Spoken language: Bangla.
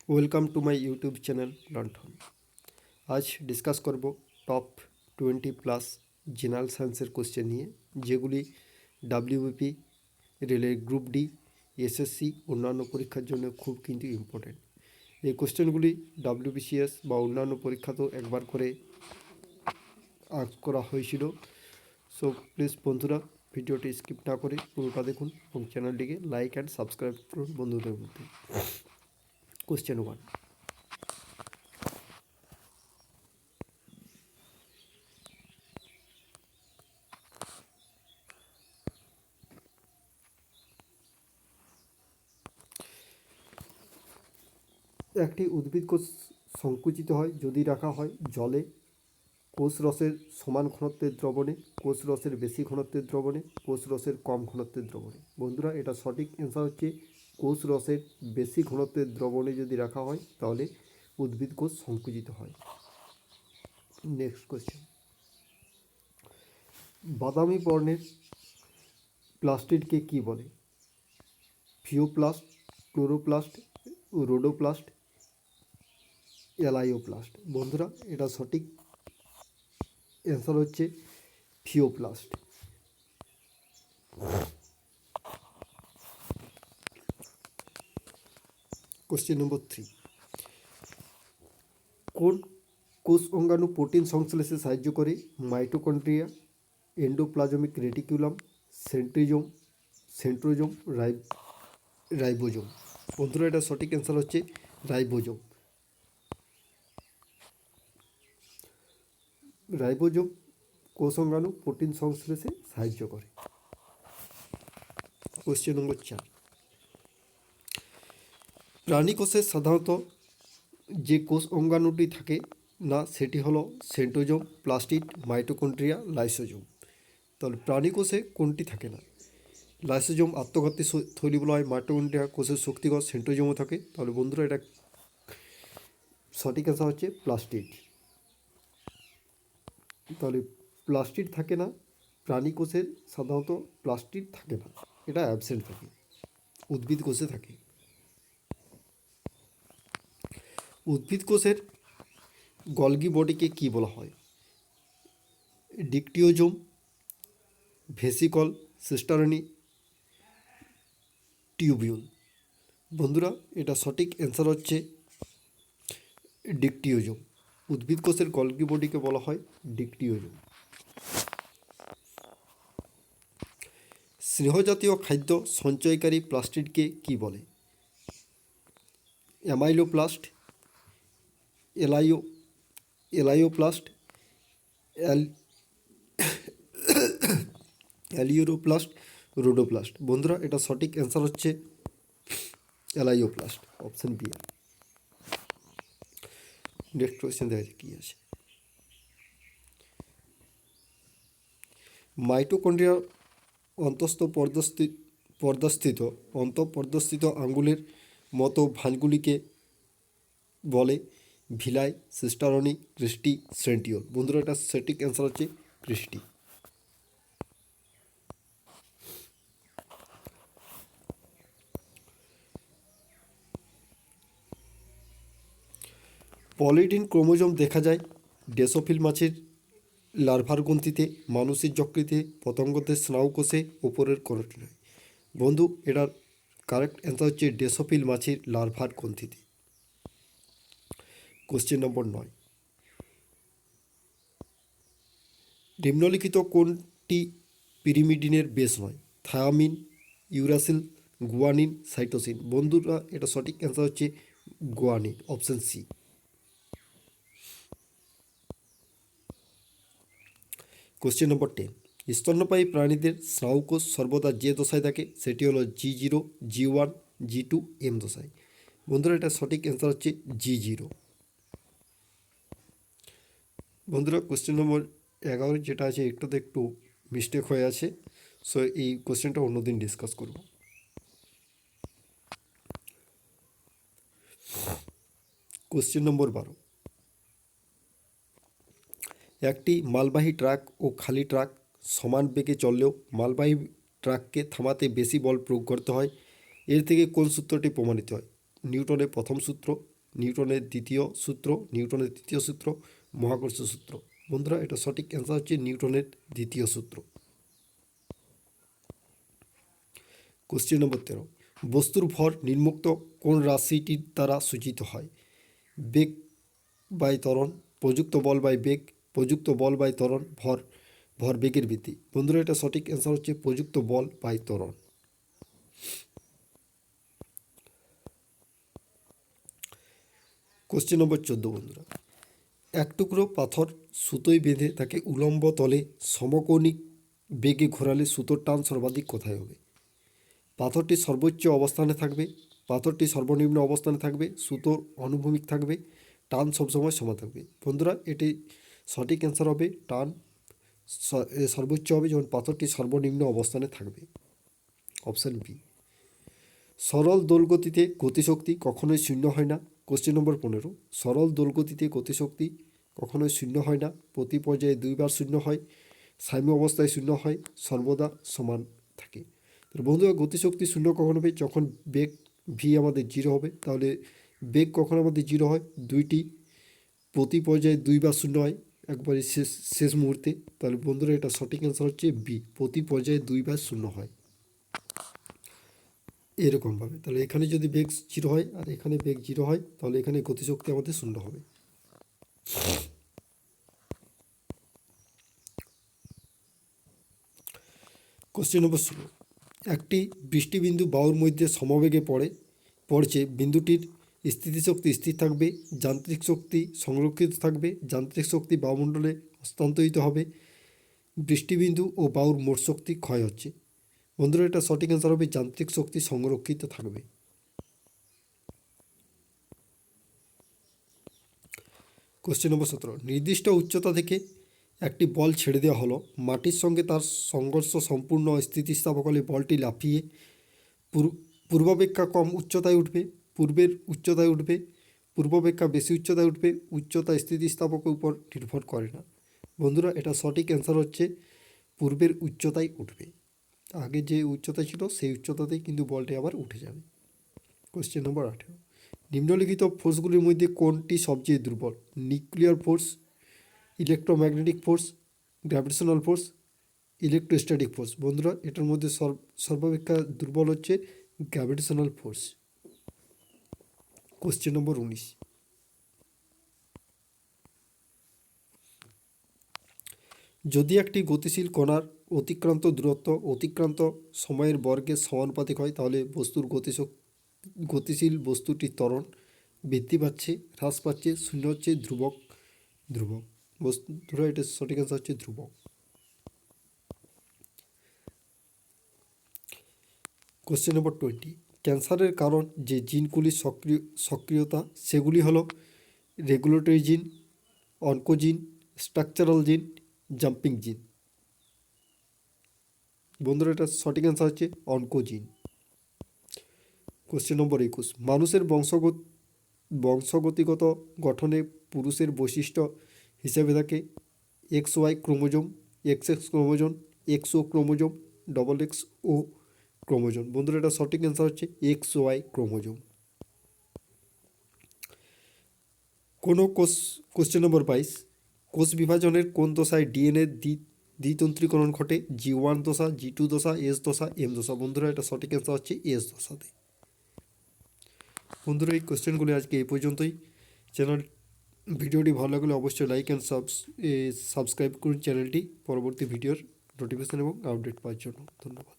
Welcome to my YouTube channel লণ্ঠন। আজ ডিসকাস করব টপ 20+ জেনারেল সায়েন্সের কোশ্চেন নিয়ে, যেগুলি ডাব্লিউবিপি, রেলের গ্রুপ ডি, এসএসসি অন্যান্য পরীক্ষার জন্য খুব কিন্তু ইম্পর্টেন্ট। এই কোশ্চেনগুলি ডাব্লিউবিসিএস বা অন্যান্য পরীক্ষাতেও একবার করে আস্ক করা হয়েছিল। সো প্লিজ বন্ধুরা, ভিডিওটি স্কিপ না করে পুরোটা দেখুন এবং চ্যানেলটিকে লাইক অ্যান্ড সাবস্ক্রাইব করুন বন্ধুদের মধ্যে। কোশ্চেন 1, একটি উদ্ভিদ কোষ সংকুচিত হয় যদি রাখা হয় জলে, কোষ রসের সমান ঘনত্বের দ্রবণে, কোষ রসের বেশি ঘনত্বের দ্রবণে, কোষ রসের কম ঘনত্বের দ্রবণে। বন্ধুরা, এটা সঠিক অ্যান্সার হচ্ছে কোষ রসের বেশি ঘনত্বের দ্রবণে যদি রাখা হয় তাহলে উদ্ভিদ কোষ সংকুচিত হয়। নেক্সট কোয়েশ্চেন, বাদামি বর্ণের প্লাস্টিডকে কি বলে? ফিওপ্লাস্ট, ক্লোরোপ্লাস্ট, রোডোপ্লাস্ট, এলাইওপ্লাস্ট। বন্ধুরা, এটা সঠিক অ্যান্সার হচ্ছে ফিওপ্লাস্ট। কোশ্চেন নম্বর 3, কোন কোষ অঙ্গাণু প্রোটিন সংশ্লেষে সাহায্য করে? Mitochondria, endoplasmic reticulum, centrosome, ribosome. বন্ধুরা, এটা সঠিক অ্যান্সার হচ্ছে রাইবোজোম। রাইবোজোম কোষ অঙ্গাণু প্রোটিন সংশ্লেষে সাহায্য করে। কোশ্চেন নম্বর 4, প্রাণী কোষে সাধারণত যে কোষ অঙ্গাণুটি থাকে না সেটি হলো সেন্ট্রোজোম, প্লাস্টিড, মাইটোকন্ড্রিয়া, লাইসোজোম। তাহলে প্রাণী কোষে কোনটি থাকে না? লাইসোজোম আত্মঘাতী থলি বলা হয়, মাইটোকন্ড্রিয়া কোষের শক্তিকর, সেন্ট্রোজোমও থাকে। তাহলে বন্ধুরা, এটা সঠিক অ্যান্সার হচ্ছে প্লাস্টিড। তাহলে প্লাস্টিড থাকে না, প্রাণী কোষের সাধারণত প্লাস্টিড থাকে না, এটা অ্যাবসেন্ট থাকে, উদ্ভিদ কোষে থাকে। উদ্ভিদ কোষের গলগি বডিকে কি বলা হয়? ডিকটিওজোম, ভেসিকল, সিস্টারনি, টিউবিউল। বন্ধুরা, এটা সঠিক অ্যান্সার হচ্ছে ডিকটিওজোম। উদ্ভিদ কোষের গলগি বডিকে বলা হয় ডিকটিওজোম। স্নেহজাতীয় খাদ্য সঞ্চয়কারী প্লাস্টিডকে কি বলে? Amyloplast, এলাইওপ্লাস্ট, aleuroplast, রোডোপ্লাস্ট। বন্ধুরা, এটা সঠিক অ্যান্সার হচ্ছে এলাইওপ্লাস্ট, অপশন বি। নেক্সট কোয়েশ্চেন দেখা যাক কী আছে। মাইটোকন্ড্রিয়ার অন্তঃপর্দস্থিত আঙ্গুলের মতো ভাঁজগুলিকে বলে ভিলাই, সিস্টারনি, ক্রিস্টি, সেন্টিওল। বন্ধুরা, এটা সঠিক অ্যান্সার হচ্ছে ক্রিস্টি। পলিডিন ক্রোমোজোম দেখা যায় ডেসোফিল মাছের লার্ভার গ্রন্থিতে, মানুষের যকৃতে, পতঙ্গদের স্নায়ুকোষে, উপরের কোনটি নয়? বন্ধু, এটার কারেক্ট অ্যান্সার হচ্ছে ডেসোফিল মাছের লার্ভার গ্রন্থিতে। কোশ্চেন নম্বর 9, নিম্নলিখিত কোনটি পিরিমিডিনের বেস নয়? Thymine, uracil, guanine, cytosine. বন্ধুরা, এটা সঠিক অ্যান্সার হচ্ছে guanine, option C. Question number 10, স্তন্যপায়ী প্রাণীদের স্নায়ুকোষ সর্বদা যে দশায় থাকে সেটি হলো G0, G1, G2, M দশায়। বন্ধুরা, এটা সঠিক অ্যান্সার হচ্ছে G0। বন্ধুরা, কোশ্চেন নম্বর 11 যেটা আছে একটাতে একটু মিস্টেক হয়ে আছে, সো এই কোশ্চেনটা অন্যদিন ডিসকাস করব। কোশ্চেন নম্বর 12, একটি মালবাহী ট্রাক ও খালি ট্রাক সমান বেগে চললেও মালবাহী ট্রাককে থামাতে বেশি বল প্রয়োগ করতে হয়। এর থেকে কোন সূত্রটি প্রমাণিত হয়? নিউটনের প্রথম সূত্র, নিউটনের দ্বিতীয় সূত্র, মহাকর্ষ সূত্র। বন্ধুরা এটা সঠিক অ্যান্সার হচ্ছে নিউটনের দ্বিতীয় সূত্র। কোশ্চেন নম্বর 13, বস্তুর ভর নিম্নোক্ত কোন রাশিটির দ্বারা সূচিত হয়? বেগ বাই ত্বরণ, প্রযুক্ত বল বাই বেগ, প্রযুক্ত বল বাই ত্বরণ, ভর বেগের বৃদ্ধি। বন্ধুরা এটা সঠিক অ্যান্সার হচ্ছে প্রযুক্ত বল বাই ত্বরণ। কোশ্চেন নম্বর 14 বন্ধুরা, এক টুকরো পাথর সুতোয় বেঁধে তাকে উলম্ব তলে সমকৌণিক বেগে ঘোরালে সুতোর টান সর্বাধিক কোথায় হবে? পাথরটি সর্বোচ্চ অবস্থানে থাকবে, পাথরটি সর্বনিম্ন অবস্থানে থাকবে, সুতোর অনুভূমিক থাকবে, টান সবসময় সমান থাকবে। বন্ধুরা এটি সঠিক অ্যান্সার হবে টান সর্বোচ্চ হবে যখন পাথরটি সর্বনিম্ন অবস্থানে থাকবে, অপশান বি। সরল দোলগতিতে গতিশক্তি কখনোই শূন্য হয় না। কোশ্চেন নম্বর 15, সরল দোলগতিতে গতিশক্তি কখনোই শূন্য হয় না, প্রতি পর্যায়ে দুইবার শূন্য হয়, সাম্য অবস্থায় শূন্য হয়, সর্বদা সমান থাকে। তো বন্ধুরা গতিশক্তি শূন্য কখন হবে? যখন বেগ ভি আমাদের জিরো হবে। তাহলে বেগ কখন আমাদের জিরো হয়? দুইটি প্রতি পর্যায়ে দুইবার শূন্য হয়, একবারে শেষ মুহূর্তে। তাহলে বন্ধুরা এটা সঠিক অ্যান্সার হচ্ছে বি, প্রতি পর্যায়ে দুইবার শূন্য হয় এরকমভাবে। তাহলে এখানে যদি বেগ জিরো হয় আর এখানে বেগ জিরো হয় তাহলে এখানে গতিশক্তি আমাদের শূন্য হবে। কোশ্চেন নম্বর 16, একটি বৃষ্টিবিন্দু বায়ুর মধ্যে সমবেগে পড়ছে, বিন্দুটির স্থিতিশক্তি স্থির থাকবে, যান্ত্রিক শক্তি সংরক্ষিত থাকবে, যান্ত্রিক শক্তি বায়ুমণ্ডলে হস্তান্তরিত হবে, বৃষ্টিবিন্দু ও বায়ুর মোট শক্তি ক্ষয় হচ্ছে। বন্ধুরা এটা সঠিক অ্যান্সার হবে যান্ত্রিক শক্তি সংরক্ষিত থাকবে। কোশ্চেন নম্বর 17, নির্দিষ্ট উচ্চতা থেকে একটি বল ছেড়ে দেওয়া হলো, মাটির সঙ্গে তার সংঘর্ষ সম্পূর্ণ স্থিতিস্থাপক হলে বলটি লাফিয়ে পূর্বাপেক্ষা কম উচ্চতায় উঠবে, পূর্বাপেক্ষা বেশি উচ্চতায় উঠবে, উচ্চতা স্থিতিস্থাপকের উপর নির্ভর করে না। বন্ধুরা এটা সঠিক অ্যান্সার হচ্ছে পূর্বের উচ্চতায় উঠবে, আগে যে উচ্চতা ছিল সেই উচ্চতাতেই কিন্তু বলটি আবার উঠে যাবে। কোশ্চেন নম্বর 18, নিম্নলিখিত ফোর্সগুলির মধ্যে কোনটি সবচেয়ে দুর্বল? Nuclear force, electromagnetic force, gravitational force, electrostatic force. বন্ধুরা এটার মধ্যে সর্বাপেক্ষা দুর্বল হচ্ছে গ্র্যাভিটেশনাল ফোর্স। কোশ্চেন নম্বর 19, যদি একটি গতিশীল কণার অতিক্রান্ত দূরত্ব অতিক্রান্ত সময়ের বর্গের সমানুপাতিক হয় তাহলে বস্তুর গতিশীল বস্তুটির ত্বরণ বৃদ্ধি পাচ্ছে, হ্রাস পাচ্ছে, শূন্য হচ্ছে, ধ্রুবক। বস্তুরা এটা সঠিক অ্যান্সার হচ্ছে ধ্রুবক। কোশ্চেন নম্বর 20, ক্যান্সারের কারণ যে জিনগুলির সক্রিয়তা সেগুলি হলো রেগুলেটরি জিন, অনকোজিন, স্ট্রাকচারাল জিন, জাম্পিং জিন। বন্ধুরা এটা সঠিক অ্যান্সার হচ্ছে অনকোজিন। কোশ্চেন নম্বর 21, মানুষের বংশগতিগত গঠনে পুরুষের বৈশিষ্ট্য হিসেবে থাকে XY chromosome, XX chromosome, XO chromosome, XXO chromosome. বন্ধুরা এটা সঠিক অ্যান্সার হচ্ছে XY ক্রোমোজোম। কোশ্চেন নম্বর 22, কোষ বিভাজনের কোন দশায় ডিএনএ দ্বিতন্ত্রীকরণ ঘটে? G1 দশা, G2 দশা, S দশা, M দশা। বন্ধুরা এটা সঠিক অ্যান্সার হচ্ছে S দশাতে। বন্ধুরা এই কোশ্চেনগুলি আজকে এই পর্যন্তই। ভিডিওটি ভালো লাগলে অবশ্যই লাইক অ্যান্ড সাবস্ক্রাইব করুন চ্যানেলটি পরবর্তী ভিডিওর নোটিফিকেশন এবং আপডেট পাওয়ার জন্য। ধন্যবাদ।